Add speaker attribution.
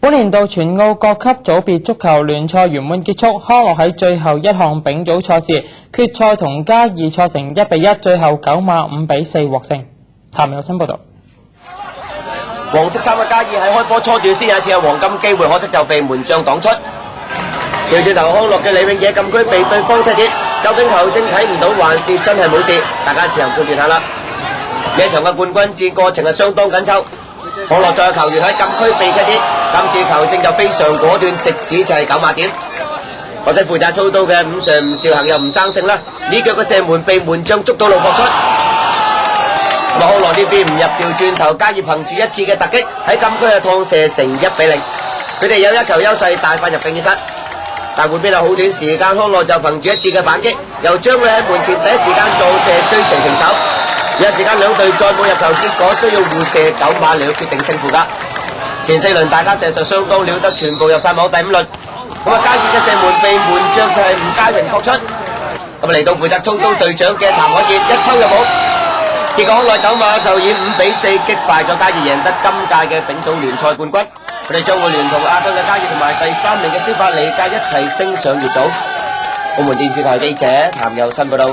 Speaker 1: 本年度全澳各級組別足球聯賽圓滿結束，康樂喺最後一項丙組賽事決賽同嘉義賽成1-1，最後9碼5比4獲勝。譚友新報道。
Speaker 2: 黃色衫嘅嘉義喺開波初段先有一次嘅黃金機會，可惜就被門將擋出。調轉頭康樂嘅李永野禁區被對方踢跌，究竟球證睇唔到還是真係冇事？大家自行判斷下啦。呢一場嘅冠軍戰過程係相當緊湊，康樂再有球員喺禁區被踢跌，今次球證就非常果斷，直指就係9碼點。可惜負責操刀嘅伍兆恒又唔生性啦，呢腳嘅射門被門將捉到路撲出。康樂呢邊唔入，調轉頭嘉義憑住一次嘅突擊喺禁區嘅趟射成1比0，佢哋有一球優勢，大快入更衣室。但換邊後好短時間，康樂就憑住一次嘅反擊，由張偉喺門前第一時間造射追成平手。有時間兩隊再冇入球，結果需要互射9碼嚟決定勝負㗎。前4輪大家射術相當了得，全部入晒網。第5輪咁啊，嘉義嘅射門被門將就係吳佳榮撲出。咁嚟到負責操刀隊長嘅譚凱傑一抽入網，結果康樂9碼球以5比4擊敗咗嘉義，贏得今屆嘅丙組聯賽冠軍。佢哋將會聯同亞軍嘅嘉義同埋第3名嘅消化理界一齊升上乙組。澳門電視台記者譚友新報道。